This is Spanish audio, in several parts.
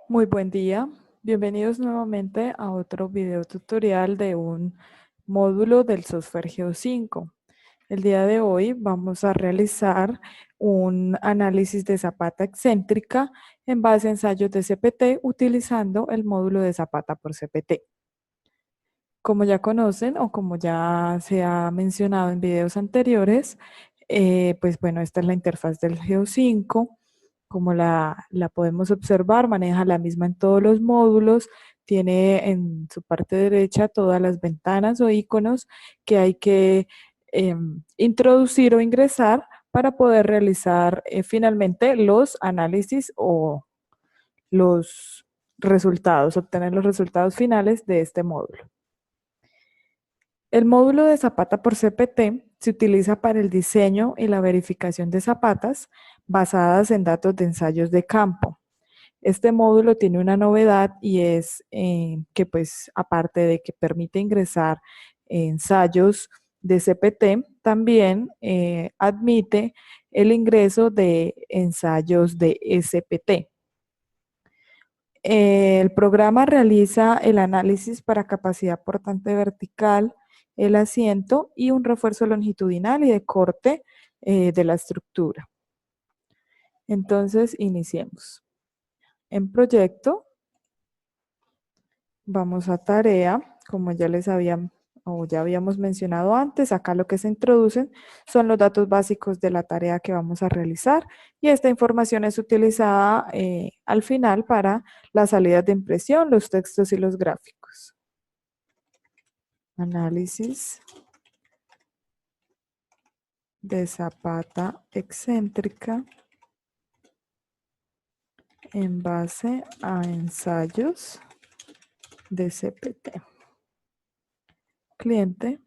Muy buen día. Bienvenidos nuevamente a otro video tutorial de un módulo del software Geo5. El día de hoy vamos a realizar un análisis de zapata excéntrica en base a ensayos de CPT utilizando el módulo de zapata por CPT. Como ya conocen o como ya se ha mencionado en videos anteriores, pues bueno, esta es la interfaz del Geo5. Como la podemos observar, maneja la misma en todos los módulos, tiene en su parte derecha todas las ventanas o iconos que hay que introducir o ingresar para poder realizar finalmente los análisis o los resultados, obtener los resultados finales de este módulo. El módulo de zapata por CPT se utiliza para el diseño y la verificación de zapatas basadas en datos de ensayos de campo. Este módulo tiene una novedad y es que pues aparte de que permite ingresar ensayos de CPT, también admite el ingreso de ensayos de SPT. El programa realiza el análisis para capacidad portante vertical, el asiento y un refuerzo longitudinal y de corte de la estructura. Entonces, iniciemos. En proyecto, vamos a tarea, como ya les había o ya habíamos mencionado antes, acá lo que se introducen son los datos básicos de la tarea que vamos a realizar y esta información es utilizada al final para las salidas de impresión, los textos y los gráficos. Análisis de zapata excéntrica en base a ensayos de CPT. Cliente,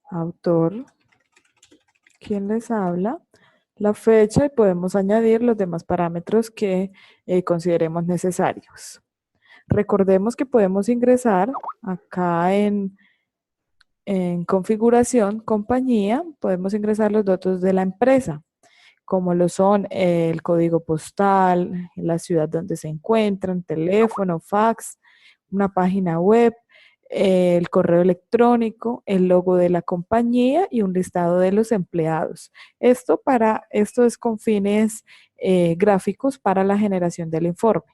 autor, quien les habla, la fecha y podemos añadir los demás parámetros que consideremos necesarios. Recordemos que podemos ingresar acá en configuración, compañía, podemos ingresar los datos de la empresa, como lo son el código postal, la ciudad donde se encuentran, teléfono, fax, una página web, el correo electrónico, el logo de la compañía y un listado de los empleados. Esto es con fines gráficos para la generación del informe.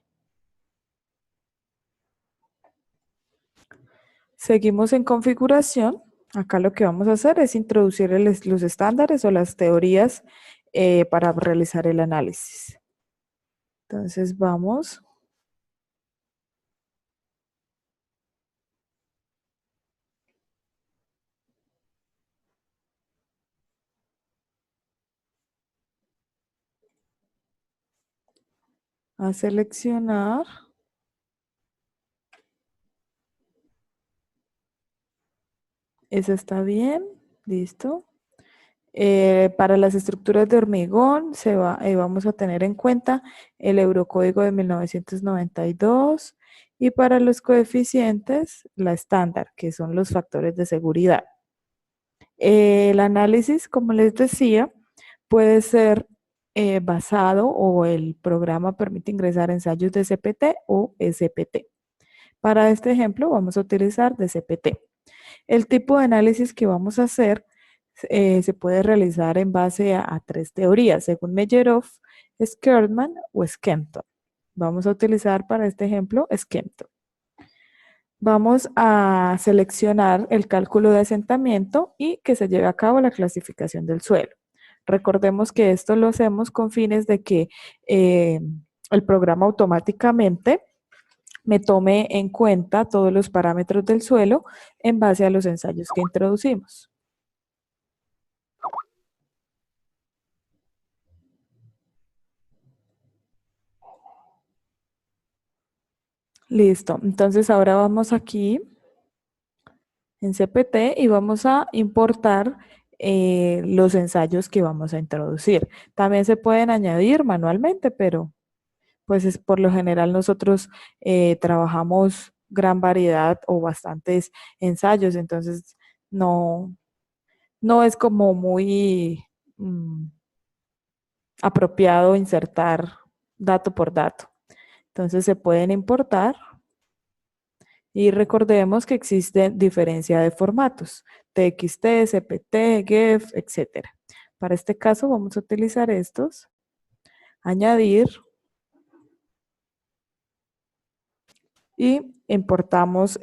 Seguimos en configuración. Acá lo que vamos a hacer es introducir los estándares o las teorías para realizar el análisis. Entonces vamos a seleccionar. Esa está bien, listo. Para las estructuras de hormigón vamos a tener en cuenta el Eurocódigo de 1992 y para los coeficientes la estándar, que son los factores de seguridad. El análisis, como les decía, puede ser basado o el programa permite ingresar ensayos de CPT o SPT. Para este ejemplo vamos a utilizar de CPT. El tipo de análisis que vamos a hacer se puede realizar en base a tres teorías, según Meyerhoff, Skerdman o Skempton. Vamos a utilizar para este ejemplo Skempton. Vamos a seleccionar el cálculo de asentamiento y que se lleve a cabo la clasificación del suelo. Recordemos que esto lo hacemos con fines de que el programa automáticamente me tome en cuenta todos los parámetros del suelo en base a los ensayos que introducimos. Listo, entonces ahora vamos aquí en CPT y vamos a importar los ensayos que vamos a introducir. También se pueden añadir manualmente, pero pues es por lo general nosotros trabajamos gran variedad o bastantes ensayos, entonces no, no es como muy apropiado insertar dato por dato. Entonces se pueden importar y recordemos que existe diferencia de formatos, TXT, CPT, GEF, etc. Para este caso vamos a utilizar estos, añadir y importamos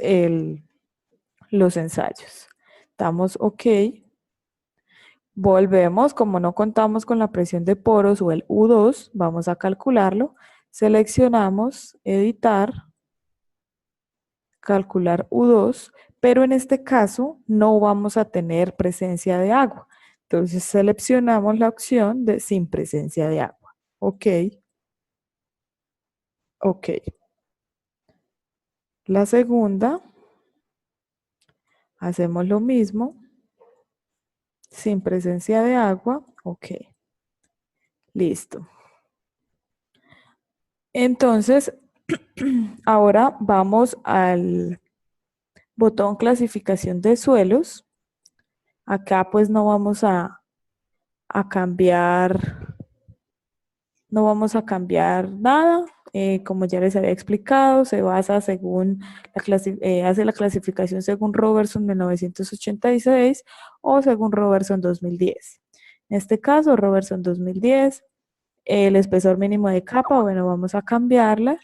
los ensayos. Damos OK. Volvemos, como no contamos con la presión de poros o el U2, vamos a calcularlo. Seleccionamos editar, calcular U2, pero en este caso no vamos a tener presencia de agua. Entonces seleccionamos la opción de sin presencia de agua. OK. OK. La segunda, hacemos lo mismo, sin presencia de agua. OK. Listo. Entonces, ahora vamos al botón clasificación de suelos. Acá pues no vamos a cambiar, no vamos a cambiar nada. Como ya les había explicado, se basa según hace la clasificación según Robertson 1986 o según Robertson 2010. En este caso, Robertson 2010, el espesor mínimo de capa, bueno, vamos a cambiarla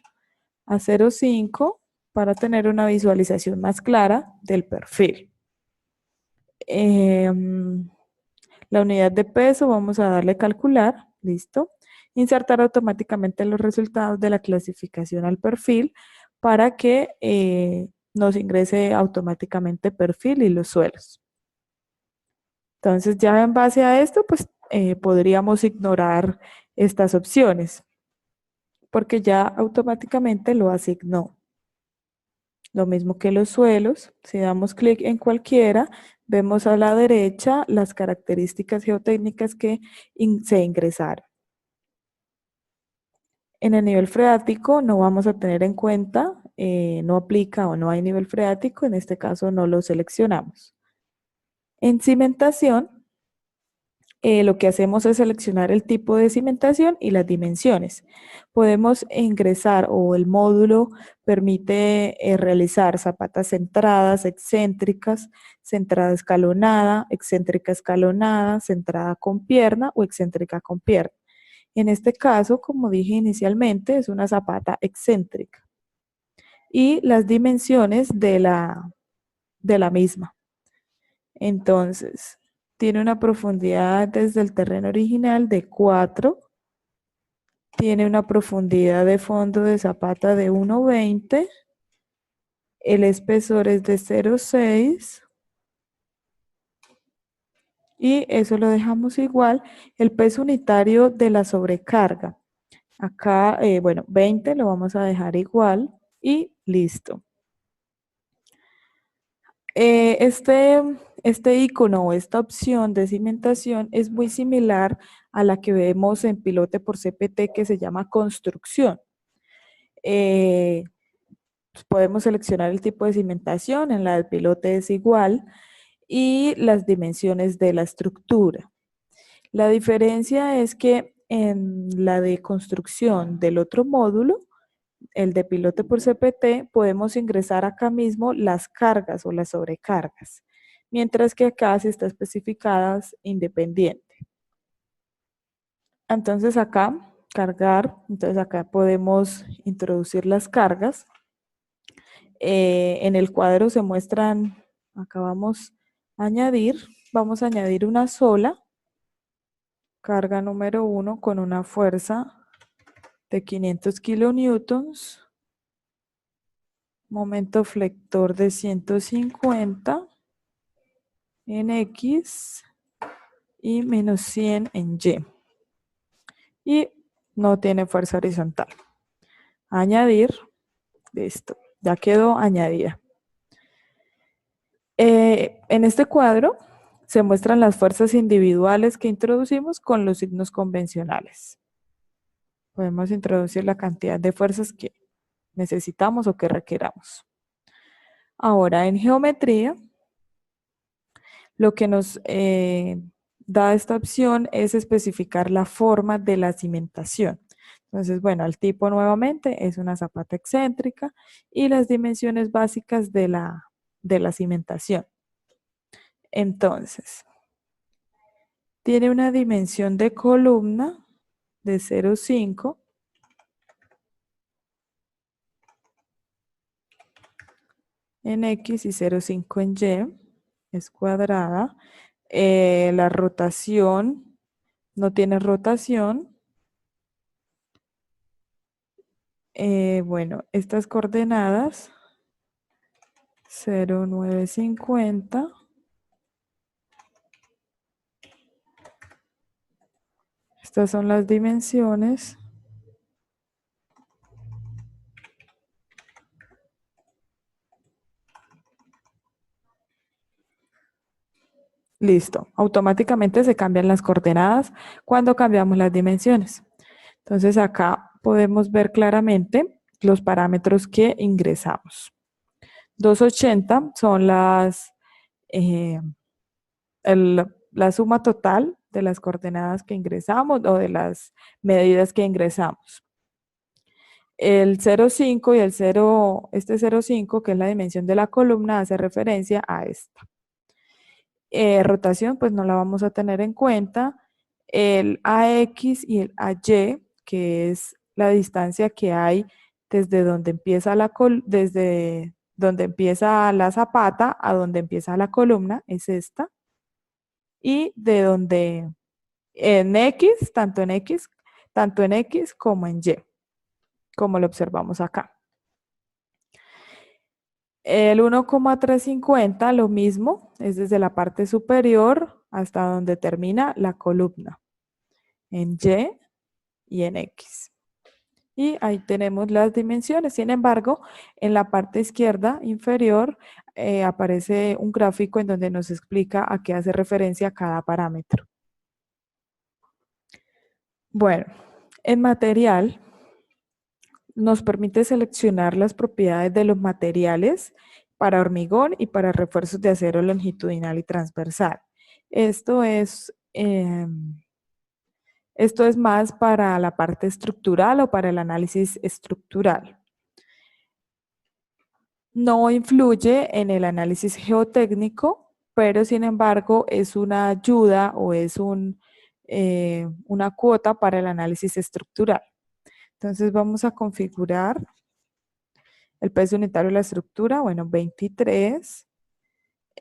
a 0,5 para tener una visualización más clara del perfil. La unidad de peso, vamos a darle calcular, listo. Insertar automáticamente los resultados de la clasificación al perfil para que nos ingrese automáticamente perfil y los suelos. Entonces ya en base a esto, pues podríamos ignorar estas opciones porque ya automáticamente lo asignó. Lo mismo que los suelos, si damos clic en cualquiera, vemos a la derecha las características geotécnicas que se ingresaron. En el nivel freático no vamos a tener en cuenta, no aplica o no hay nivel freático, en este caso no lo seleccionamos. En cimentación, lo que hacemos es seleccionar el tipo de cimentación y las dimensiones. Podemos ingresar o el módulo permite realizar zapatas centradas, excéntricas, centrada escalonada, excéntrica escalonada, centrada con pierna o excéntrica con pierna. En este caso, como dije inicialmente, es una zapata excéntrica. Y las dimensiones de la misma. Entonces, tiene una profundidad desde el terreno original de 4. Tiene una profundidad de fondo de zapata de 1,20. El espesor es de 0,6. Y eso lo dejamos igual. El peso unitario de la sobrecarga. Acá, bueno, 20 lo vamos a dejar igual y listo. Este icono o esta opción de cimentación es muy similar a la que vemos en pilote por CPT que se llama construcción. Podemos seleccionar el tipo de cimentación, en la del pilote es igual, y las dimensiones de la estructura. La diferencia es que en la de construcción del otro módulo, el de pilote por CPT, podemos ingresar acá mismo las cargas o las sobrecargas, mientras que acá sí está especificadas independiente. Entonces acá, cargar, entonces acá podemos introducir las cargas. En el cuadro se muestran, acá vamos a añadir una sola, carga número 1 con una fuerza de 500 kilonewtons, momento flector de 150 en X y menos 100 en Y. Y no tiene fuerza horizontal. Añadir, listo, ya quedó añadida. En este cuadro se muestran las fuerzas individuales que introducimos con los signos convencionales. Podemos introducir la cantidad de fuerzas que necesitamos o que requeramos. Ahora, en geometría, lo que nos dada esta opción, es especificar la forma de la cimentación. Entonces, bueno, el tipo nuevamente es una zapata excéntrica y las dimensiones básicas de la cimentación. Entonces, tiene una dimensión de columna de 0,5 en X y 0,5 en Y, es cuadrada. La rotación no tiene rotación. Bueno, estas coordenadas 0,950. Estas son las dimensiones. Listo. Automáticamente se cambian las coordenadas cuando cambiamos las dimensiones. Entonces acá podemos ver claramente los parámetros que ingresamos. 280 son eh, la suma total de las coordenadas que ingresamos o de las medidas que ingresamos. El 0,5 y este 0,5, que es la dimensión de la columna, hace referencia a esta. Rotación, pues no la vamos a tener en cuenta. El AX y el AY, que es la distancia que hay desde donde empieza desde donde empieza la zapata a donde empieza la columna, es esta. Y de donde en X, tanto en X como en Y, como lo observamos acá. El 1,350, lo mismo, es desde la parte superior hasta donde termina la columna, en Y en X. Y ahí tenemos las dimensiones. Sin embargo, en la parte izquierda inferior aparece un gráfico en donde nos explica a qué hace referencia cada parámetro. Bueno, en material nos permite seleccionar las propiedades de los materiales para hormigón y para refuerzos de acero longitudinal y transversal. Esto es más para la parte estructural o para el análisis estructural. No influye en el análisis geotécnico, pero sin embargo es una ayuda o es una cuota para el análisis estructural. Entonces vamos a configurar el peso unitario de la estructura, bueno, 23,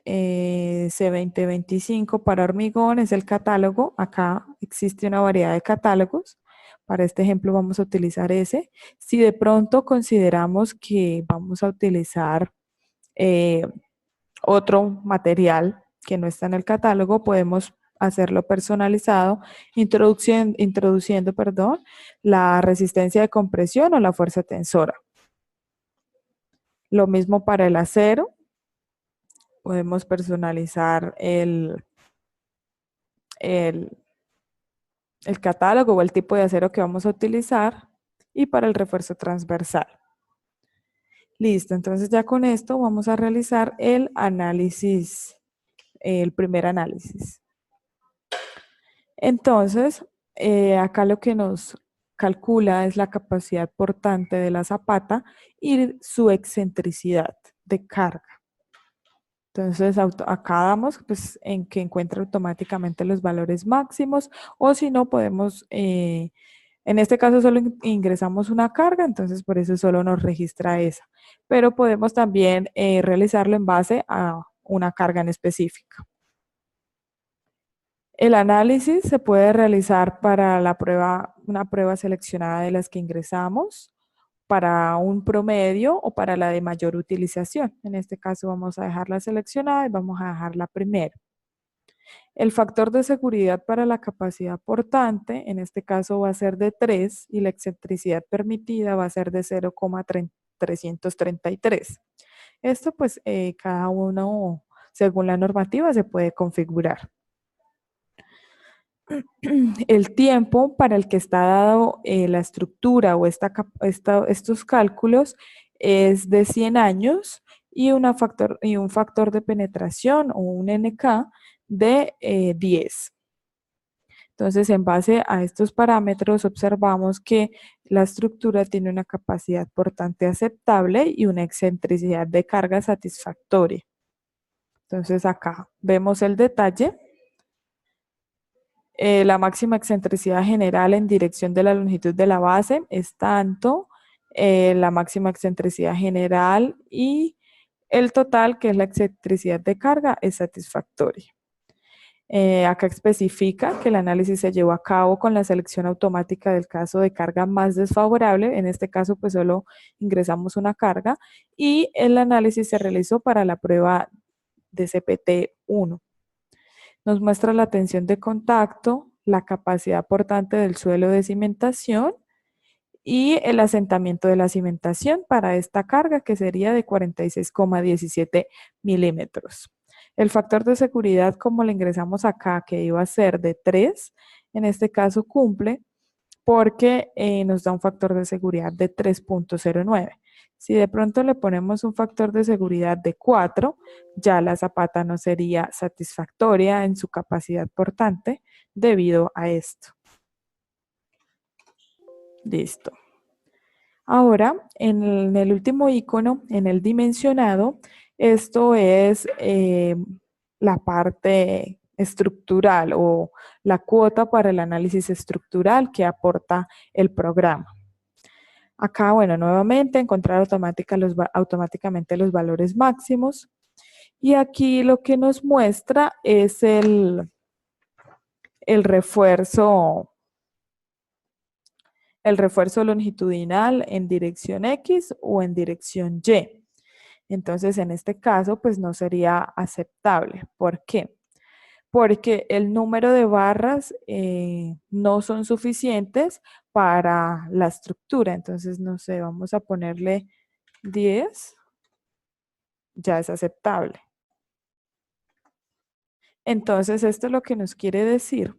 C2025 para hormigón es el catálogo. Acá existe una variedad de catálogos. Para este ejemplo vamos a utilizar ese. Si de pronto consideramos que vamos a utilizar otro material que no está en el catálogo, podemos hacerlo personalizado, introduciendo, la resistencia de compresión o la fuerza tensora. Lo mismo para el acero. Podemos personalizar el catálogo o el tipo de acero que vamos a utilizar y para el refuerzo transversal. Listo, entonces ya con esto vamos a realizar el análisis, el primer análisis. Entonces, acá lo que nos calcula es la capacidad portante de la zapata y su excentricidad de carga. Entonces, acá damos pues, en que encuentra automáticamente los valores máximos, o si no, podemos, en este caso solo ingresamos una carga, entonces por eso solo nos registra esa. Pero podemos también realizarlo en base a una carga en específica. El análisis se puede realizar para una prueba seleccionada de las que ingresamos, para un promedio o para la de mayor utilización. En este caso vamos a dejarla seleccionada y vamos a dejarla primero. El factor de seguridad para la capacidad portante, en este caso va a ser de 3 y la excentricidad permitida va a ser de 0,333. Esto pues cada uno según la normativa se puede configurar. El tiempo para el que está dado la estructura o estos cálculos es de 100 años y un factor de penetración o un NK de 10. Entonces, en base a estos parámetros, observamos que la estructura tiene una capacidad portante aceptable y una excentricidad de carga satisfactoria. Entonces, acá vemos el detalle. La máxima excentricidad general en dirección de la longitud de la base es tanto, la máxima excentricidad general y el total, que es la excentricidad de carga, es satisfactoria. Acá especifica que el análisis se llevó a cabo con la selección automática del caso de carga más desfavorable. En este caso, pues solo ingresamos una carga y el análisis se realizó para la prueba de CPT-1. Nos muestra la tensión de contacto, la capacidad portante del suelo de cimentación y el asentamiento de la cimentación para esta carga, que sería de 46,17 milímetros. El factor de seguridad, como le ingresamos acá, que iba a ser de 3, en este caso cumple porque nos da un factor de seguridad de 3,09. Si de pronto le ponemos un factor de seguridad de 4, ya la zapata no sería satisfactoria en su capacidad portante debido a esto. Listo. Ahora, en el último icono, en el dimensionado, esto es la parte estructural o la cuota para el análisis estructural que aporta el programa. Acá, bueno, nuevamente encontrar automáticamente los valores máximos. Y aquí lo que nos muestra es el refuerzo longitudinal en dirección X o en dirección Y. Entonces, en este caso, pues no sería aceptable. ¿Por qué? Porque el número de barras no son suficientes para la estructura. Entonces, no sé, vamos a ponerle 10, ya es aceptable. Entonces, esto lo que nos quiere decir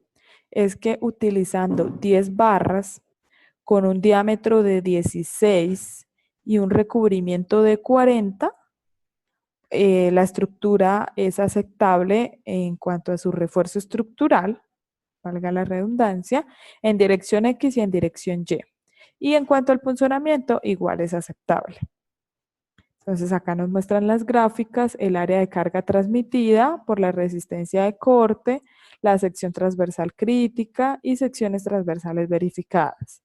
es que utilizando 10 barras con un diámetro de 16 y un recubrimiento de 40, la estructura es aceptable en cuanto a su refuerzo estructural, valga la redundancia, en dirección X y en dirección Y. Y en cuanto al funcionamiento, igual es aceptable. Entonces acá nos muestran las gráficas, el área de carga transmitida por la resistencia de corte, la sección transversal crítica y secciones transversales verificadas.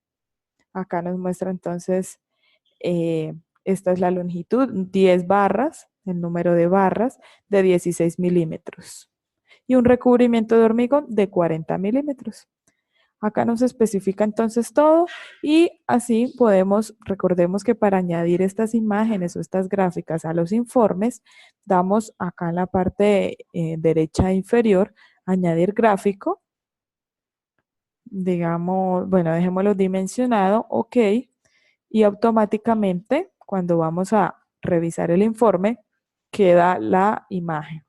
Acá nos muestra entonces, esta es la longitud, 10 barras, el número de barras de 16 milímetros. Y un recubrimiento de hormigón de 40 milímetros. Acá nos especifica entonces todo y así podemos, recordemos que para añadir estas imágenes o estas gráficas a los informes, damos acá en la parte derecha inferior, añadir gráfico, digamos, bueno, dejémoslo dimensionado, ok, y automáticamente cuando vamos a revisar el informe, queda la imagen.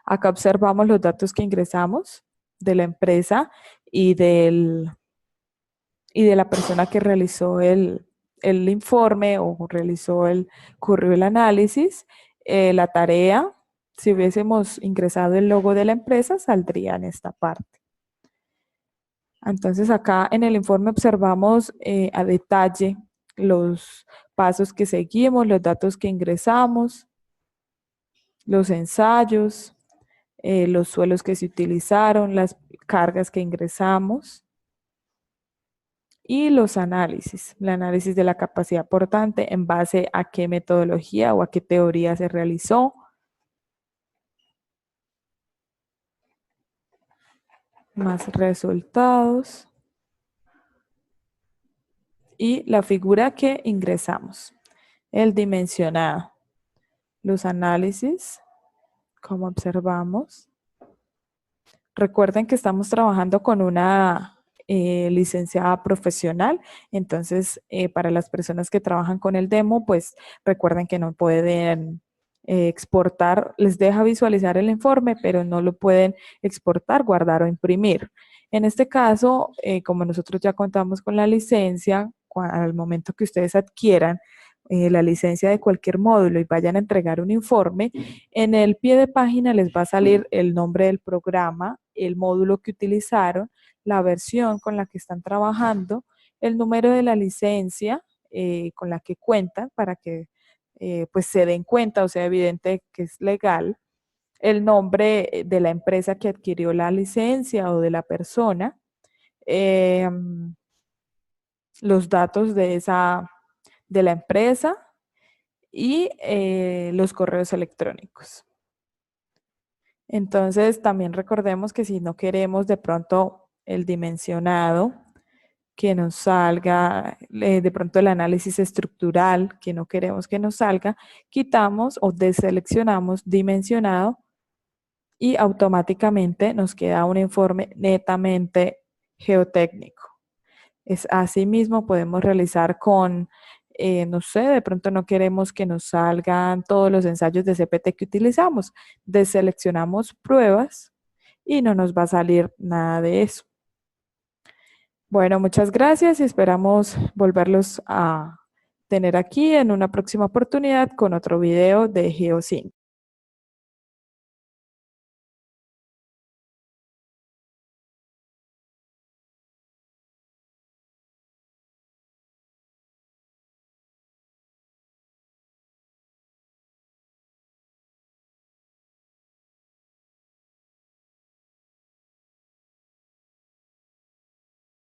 Acá observamos los datos que ingresamos de la empresa y de la persona que realizó el informe o realizó corrió el análisis, la tarea. Si hubiésemos ingresado el logo de la empresa, saldría en esta parte. Entonces acá en el informe observamos a detalle los pasos que seguimos, los datos que ingresamos, los ensayos, los suelos que se utilizaron, las cargas que ingresamos y los análisis. El análisis de la capacidad portante en base a qué metodología o a qué teoría se realizó. Más resultados. Y la figura que ingresamos. El dimensionado. Los análisis, como observamos. Recuerden que estamos trabajando con una licenciada profesional, entonces para las personas que trabajan con el demo, pues recuerden que no pueden exportar, les deja visualizar el informe, pero no lo pueden exportar, guardar o imprimir. En este caso, como nosotros ya contamos con la licencia, al momento que ustedes adquieran la licencia de cualquier módulo y vayan a entregar un informe, en el pie de página les va a salir el nombre del programa, el módulo que utilizaron, la versión con la que están trabajando, el número de la licencia con la que cuentan para que pues se den cuenta o sea evidente que es legal, el nombre de la empresa que adquirió la licencia o de la persona, eh, los datos de la empresa y los correos electrónicos. Entonces, también recordemos que si no queremos de pronto el dimensionado, que nos salga, de pronto el análisis estructural, que no queremos que nos salga, quitamos o deseleccionamos dimensionado y automáticamente nos queda un informe netamente geotécnico. Asimismo, podemos realizar con, no sé, de pronto no queremos que nos salgan todos los ensayos de CPT que utilizamos. Deseleccionamos pruebas y no nos va a salir nada de eso. Bueno, muchas gracias y esperamos volverlos a tener aquí en una próxima oportunidad con otro video de Geo5.